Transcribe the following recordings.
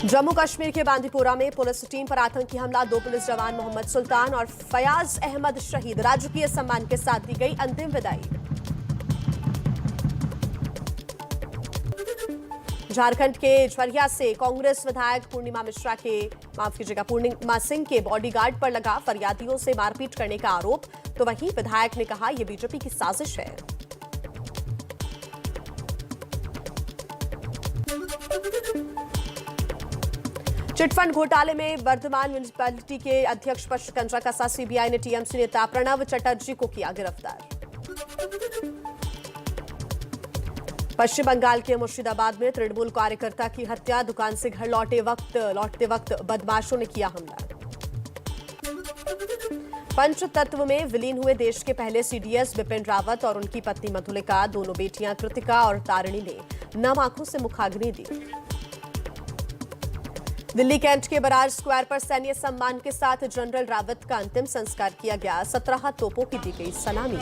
जम्मू कश्मीर के बांदीपोरा में police team पर आतंकी हमला, 2 पुलिस जवान मोहम्मद सुल्तान और फयाज अहमद शहीद, राजकीय सम्मान के साथ दी गई अंतिम विदाई। झारखंड के झरिया से कांग्रेस विधायक पूर्णिमा सिंह के बॉडीगार्ड पर लगा फरियादियों से मारपीट करने का आरोप, तो वहीं विधायक ने कहा यह बीजेपी की साजिश है। चिटफंड घोटाले में वर्धमान म्युनिसिपैलिटी के अध्यक्ष पर शिकंजा कसा, सीबीआई ने टीएमसी नेता प्रणव चटर्जी को किया गिरफ्तार। पश्चिम बंगाल के मुर्शिदाबाद में तृणमूल कार्यकर्ता की हत्या, दुकान से घर लौटते वक्त बदमाशों ने किया हमला। पंचतत्व में विलीन हुए देश के पहले सीडीएस बिपिन रावत और उनकी पत्नी मधुलिका, दोनों बेटियां कृतिका और तारिणी ने नम आंखों से मुखाग्नि दी। दिल्ली कैंट के बरार स्क्वायर पर सैन्य सम्मान के साथ जनरल रावत का अंतिम संस्कार किया गया, 17 तोपों की दी गई सलामी।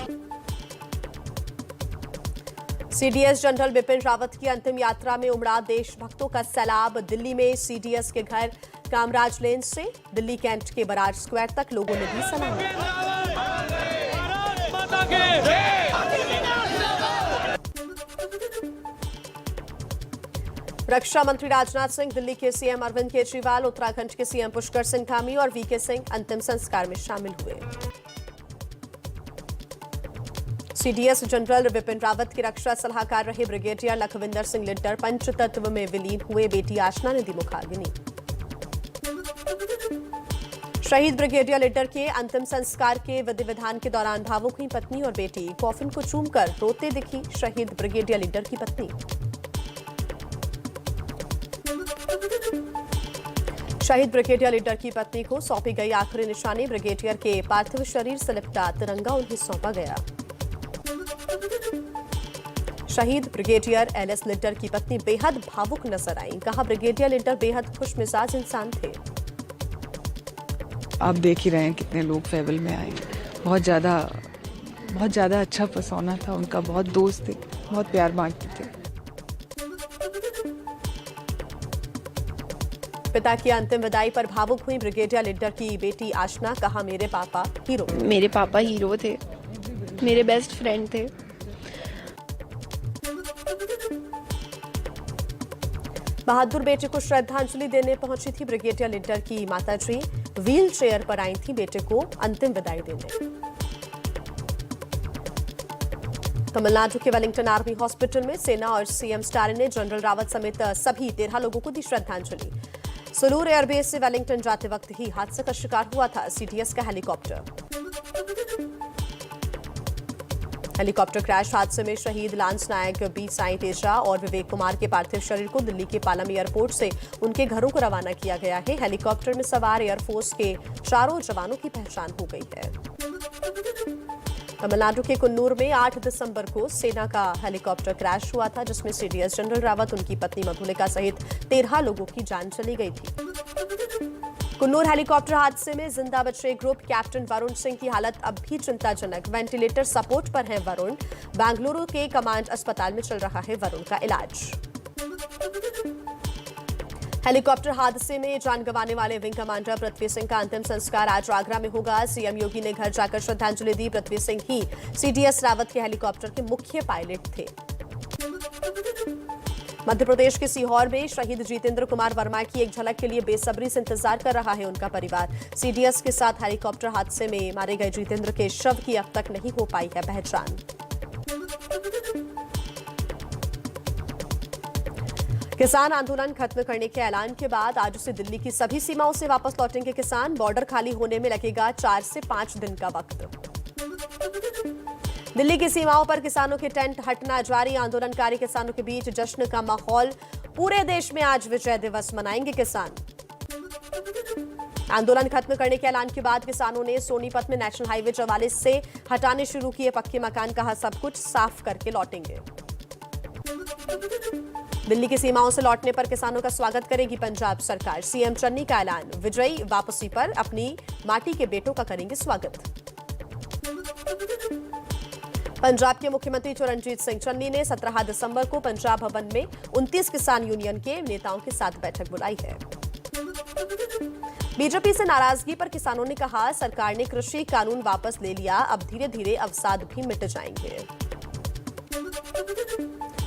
सीडीएस जनरल बिपिन रावत की अंतिम यात्रा में उमड़ा देशभक्तों का सैलाब, दिल्ली में सीडीएस के घर कामराज लेन से दिल्ली कैंट के बरार स्क्वायर तक लोगों ने दी सलामी। रक्षा मंत्री राजनाथ सिंह, दिल्ली के सीएम अरविंद केजरीवाल, उत्तराखंड के सीएम पुष्कर सिंह धामी और वीके सिंह अंतिम संस्कार में शामिल हुए। सीडीएस जनरल बिपिन रावत के रक्षा सलाहकार रहे ब्रिगेडियर लखविंदर सिंह लिड्डर पंचतत्व में विलीन हुए, बेटी आशना ने दी मुखाग्नि। शहीद ब्रिगेडियर लिड्डर के अंतिम संस्कार के विधि विधान के दौरान भावुक हुई पत्नी और बेटी, कॉफिन को चूमकर रोते दिखी शहीद ब्रिगेडियर लिड्डर की पत्नी। शहीद ब्रिगेडियर लीडर की पत्नी को सौंपी गई आखिरी निशानी, ब्रिगेडियर के पार्थिव शरीर से लिपटा तिरंगा उन्हें सौंपा गया। शहीद ब्रिगेडियर एलएस लिडर की पत्नी बेहद भावुक नजर आई, कहा ब्रिगेडियर लिडर बेहद खुशमिजाज इंसान थे। आप देख ही रहे हैं कितने लोग फेवल में आए, बहुत ज्यादा अच्छा पर्सोना था उनका, बहुत दोस्त थे, बहुत प्यार बांटते थे। पिता की अंतिम विदाई पर भावुक हुई ब्रिगेडियर लिडर की बेटी आशना, कहा मेरे पापा हीरो। मेरे पापा हीरो थे, मेरे बेस्ट फ्रेंड थे। बहादुर बेटे को श्रद्धांजलि देने पहुंची थी ब्रिगेडियर लिडर की माताजी, व्हील चेयर पर आई थी बेटे को अंतिम विदाई देने। तमिलनाडु के वेलिंगटन आर्मी हॉस्पिटल में सेना और सीएम स्टालिन ने जनरल रावत समेत सभी 13 लोगों को दी श्रद्धांजलि। सुलूर एयरबेस से वेलिंगटन जाते वक्त ही हादसे का शिकार हुआ था सीडीएस का हेलीकॉप्टर। हेलीकॉप्टर क्रैश हादसे में शहीद लांस नायक बी साई तेजा और विवेक कुमार के पार्थिव शरीर को दिल्ली के पालम एयरपोर्ट से उनके घरों को रवाना किया गया है। हेलीकॉप्टर में सवार एयरफोर्स के 4 जवानों की पहचान हो गई है। तमिलनाडु के कुन्नूर में 8 दिसंबर को सेना का हेलीकॉप्टर क्रैश हुआ था, जिसमें सीडीएस जनरल रावत, उनकी पत्नी मधुलिका सहित 13 लोगों की जान चली गई थी। कुन्नूर हेलीकॉप्टर हादसे में जिंदा बचे ग्रुप कैप्टन वरुण सिंह की हालत अब भी चिंताजनक, वेंटिलेटर सपोर्ट पर है वरुण। बेंगलुरु के कमांड अस्पताल में चल रहा है वरुण का इलाज। हेलीकॉप्टर हादसे में जान गंवाने वाले विंग कमांडर पृथ्वी सिंह का अंतिम संस्कार आज आगरा में होगा। सीएम योगी ने घर जाकर श्रद्धांजलि दी। पृथ्वी सिंह ही सीडीएस रावत के हेलीकॉप्टर के मुख्य पायलट थे। मध्य प्रदेश के सीहोर में शहीद जितेंद्र कुमार वर्मा की एक झलक के लिए बेसब्री से इंतजार कर रहा है उनका परिवार। सीडीएस के साथ हेलीकॉप्टर हादसे में मारे गए जितेंद्र के शव की अब तक नहीं हो पाई है पहचान। किसान आंदोलन खत्म करने के ऐलान के बाद आज से दिल्ली की सभी सीमाओं से वापस लौटेंगे किसान। बॉर्डर खाली होने में लगेगा 4 से 5 दिन का वक्त। दिल्ली की सीमाओं पर किसानों के टेंट हटना जारी, आंदोलनकारी किसानों के बीच जश्न का माहौल। पूरे देश में आज विजय दिवस मनाएंगे किसान। आंदोलन खत्म करने के ऐलान के बाद किसानों ने सोनीपत में नेशनल हाईवे 44 से हटाने शुरू किए पक्के मकान, कहा सब कुछ साफ करके लौटेंगे। दिल्ली की सीमाओं से लौटने पर किसानों का स्वागत करेगी पंजाब सरकार। सीएम चन्नी का ऐलान, विजयी वापसी पर अपनी माटी के बेटों का करेंगे स्वागत। पंजाब के मुख्यमंत्री चरणजीत सिंह चन्नी ने 17 दिसंबर को पंजाब भवन में 29 किसान यूनियन के नेताओं के साथ बैठक बुलाई है। बीजेपी से नाराजगी पर किसानों ने कहा, सरकार ने कृषि कानून वापस ले लिया, अब धीरे धीरे अवसाद भी मिट जाएंगे।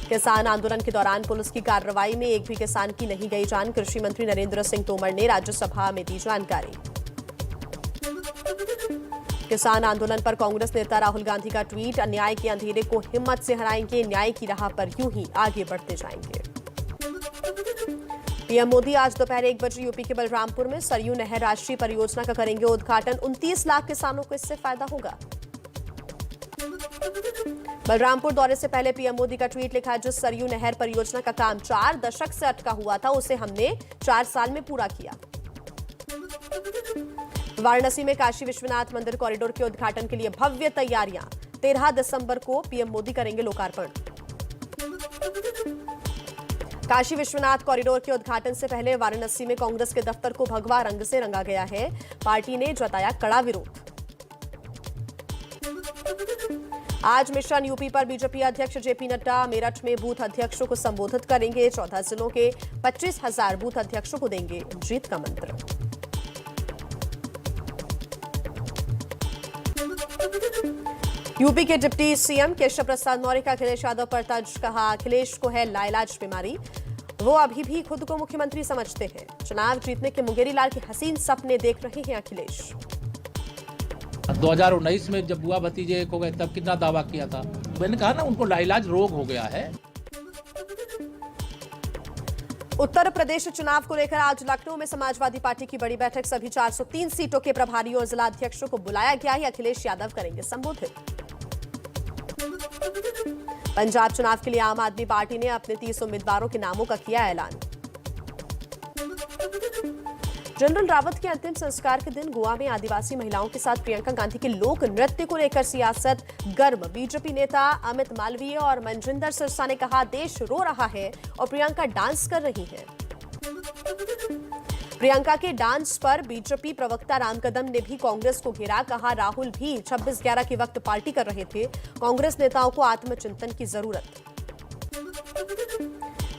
किसान आंदोलन के दौरान पुलिस की कार्रवाई में एक भी किसान की नहीं गई जान, कृषि मंत्री नरेंद्र सिंह तोमर ने राज्यसभा में दी जानकारी। किसान आंदोलन पर कांग्रेस नेता राहुल गांधी का ट्वीट, अन्याय के अंधेरे को हिम्मत से हराएंगे, न्याय की राह पर यूं ही आगे बढ़ते जाएंगे। पीएम मोदी आज दोपहर 1 बजे यूपी के बलरामपुर में सरयू नहर राष्ट्रीय परियोजना का करेंगे उद्घाटन, 29 लाख किसानों को इससे फायदा होगा। बलरामपुर दौरे से पहले पीएम मोदी का ट्वीट लिखा, जिस सरयू नहर परियोजना का काम 4 दशक से अटका हुआ था, उसे हमने 4 साल में पूरा किया। वाराणसी में काशी विश्वनाथ मंदिर कॉरिडोर के उद्घाटन के लिए भव्य तैयारियां, 13 दिसंबर को पीएम मोदी करेंगे लोकार्पण। काशी विश्वनाथ कॉरिडोर के उद्घाटन से पहले वाराणसी में कांग्रेस के दफ्तर को भगवा रंग से रंगा गया है, पार्टी ने जताया कड़ा विरोध। आज मिशन यूपी पर बीजेपी अध्यक्ष जेपी नड्डा मेरठ में बूथ अध्यक्षों को संबोधित करेंगे, 14 जिलों के 25,000 बूथ अध्यक्षों को देंगे जीत का मंत्र। यूपी के डिप्टी सीएम केशव प्रसाद मौर्य का अखिलेश यादव पर तंज, कहा अखिलेश को है लाइलाज बीमारी, वो अभी भी खुद को मुख्यमंत्री समझते हैं। चुनाव जीतने के मुंगेरी लाल के हसीन सपने देख रहे हैं अखिलेश। 2019 में जब बुआ भतीजे को गए तब कितना दावा किया था, मैंने कहा ना उनको लाइलाज रोग हो गया है। उत्तर प्रदेश चुनाव को लेकर आज लखनऊ में समाजवादी पार्टी की बड़ी बैठक, सभी 403 सीटों के प्रभारियों और जिला अध्यक्षों को बुलाया गया है, अखिलेश यादव करेंगे संबोधित। पंजाब चुनाव के लिए आम आदमी पार्टी ने अपने 30 उम्मीदवारों के नामों का किया ऐलान। जनरल रावत के अंतिम संस्कार के दिन गोवा में आदिवासी महिलाओं के साथ प्रियंका गांधी के लोक नृत्य को लेकर सियासत गर्म, बीजेपी नेता अमित मालवीय और मनजिंदर सिरसा ने कहा, देश रो रहा है और प्रियंका डांस कर रही हैं। प्रियंका के डांस पर बीजेपी प्रवक्ता राम कदम ने भी कांग्रेस को घेरा, कहा राहुल भी 26/11 के वक्त पार्टी कर रहे थे, कांग्रेस नेताओं को आत्मचिंतन की जरूरत।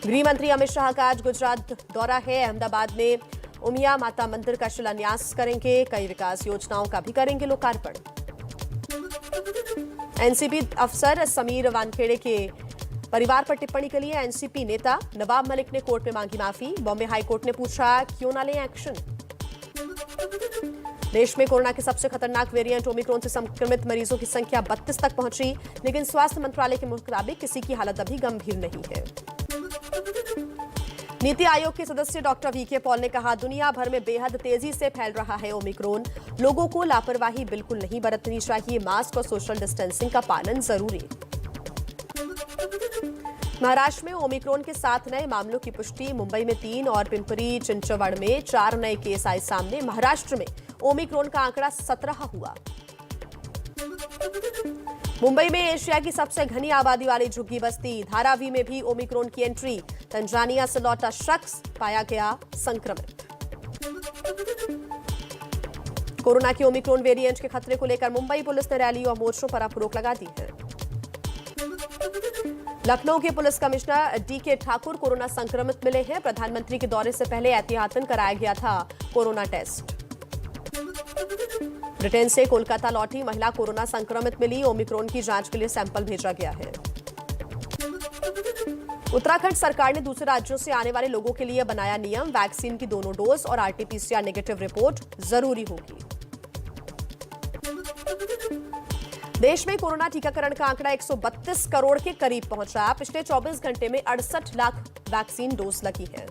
गृह मंत्री अमित शाह का आज गुजरात दौरा है, अहमदाबाद में उमिया माता मंदिर का शिलान्यास करेंगे, कई विकास योजनाओं का भी करेंगे लोकार्पण। एनसीपी अफसर समीर वानखेड़े के परिवार पर टिप्पणी के लिए एनसीपी नेता नवाब मलिक ने कोर्ट में मांगी माफी, बॉम्बे हाईकोर्ट ने पूछा क्यों ना लें एक्शन। देश में कोरोना के सबसे खतरनाक वेरिएंट ओमिक्रॉन से संक्रमित मरीजों की संख्या 32 तक पहुंची, लेकिन स्वास्थ्य मंत्रालय के मुताबिक किसी की हालत अभी गंभीर नहीं है। नीति आयोग के सदस्य डॉक्टर वीके पॉल ने कहा, दुनिया भर में बेहद तेजी से फैल रहा है ओमिक्रॉन, लोगों को लापरवाही बिल्कुल नहीं बरतनी चाहिए, मास्क और सोशल डिस्टेंसिंग का पालन जरूरी। महाराष्ट्र में ओमिक्रॉन के 7 नए मामलों की पुष्टि, मुंबई में 3 और पिंपरी चिंचवड़ में 4 नए केस आए सामने। महाराष्ट्र में ओमिक्रॉन का आंकड़ा 17 हुआ। मुंबई में एशिया की सबसे घनी आबादी वाली झुग्गी बस्ती धारावी में भी ओमिक्रॉन की एंट्री, तंजानिया से लौटा शख्स पाया गया संक्रमित। कोरोना के ओमिक्रॉन वेरिएंट के खतरे को लेकर मुंबई पुलिस ने रैली और मोर्चों पर अब रोक लगा दी है। लखनऊ के police commissioner DK Thakur corona संक्रमित मिले हैं, प्रधानमंत्री के दौरे से पहले एहतियातन कराया गया था कोरोना टेस्ट। ब्रिटेन से कोलकाता लौटी महिला कोरोना संक्रमित मिली, ओमिक्रॉन की जांच के लिए सैंपल भेजा गया है। उत्तराखंड सरकार ने दूसरे राज्यों से आने वाले लोगों के लिए बनाया नियम, वैक्सीन की दोनों डोज और आरटीपीसीआर नेगेटिव रिपोर्ट जरूरी होगी। देश में कोरोना टीकाकरण का आंकड़ा 132 करोड़ के करीब पहुंचा, पिछले 24 घंटे में 68 लाख वैक्सीन डोज लगी है।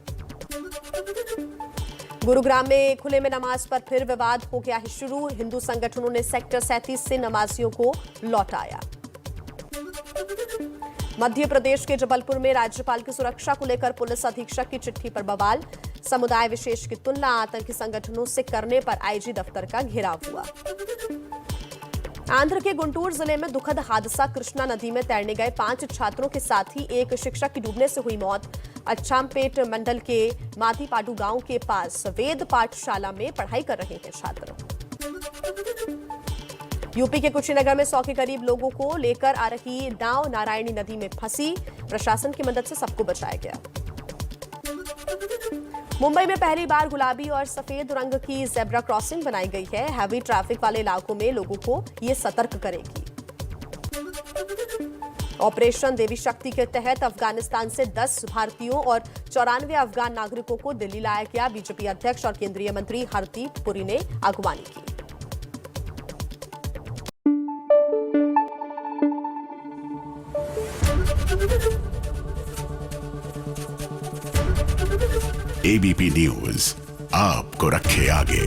गुरुग्राम में खुले में नमाज पर फिर विवाद हो गया है शुरू, हिंदू संगठनों ने सेक्टर 37 से नमाजियों को लौटाया। मध्य प्रदेश के जबलपुर में राज्यपाल की सुरक्षा को लेकर पुलिस अधीक्षक की चिट्ठी पर बवाल, समुदाय विशेष की तुलना आतंकी संगठनों से करने पर आईजी दफ्तर का घेराव हुआ। आंध्र के गुंटूर जिले में दुखद हादसा, कृष्णा नदी में तैरने गए 5 छात्रों के साथ ही एक शिक्षक की डूबने से हुई मौत। अच्छामपेट मंडल के मातीपाडू गांव के पास वेद पाठशाला में पढ़ाई कर रहे हैं छात्र। यूपी के कुशीनगर में 100 के करीब लोगों को लेकर आ रही नाव नारायणी नदी में फंसी। प्रशासन की मदद से सबको बचाया गया। मुंबई में पहली बार गुलाबी और सफेद रंग की जेब्रा क्रॉसिंग बनाई गई है। हैवी ट्रैफिक वाले इलाकों में लोगों को ये सतर्क करेगी। ऑपरेशन देवी शक्ति के तहत अफगानिस्तान से 10 भारतीयों और 94 अफगान नागरिकों को दिल्ली लाया गया। बीजेपी अध्यक्ष और केंद्रीय मंत्री हरदीप पुरी ने अगवानी की। एबीपी न्यूज आपको रखे आगे।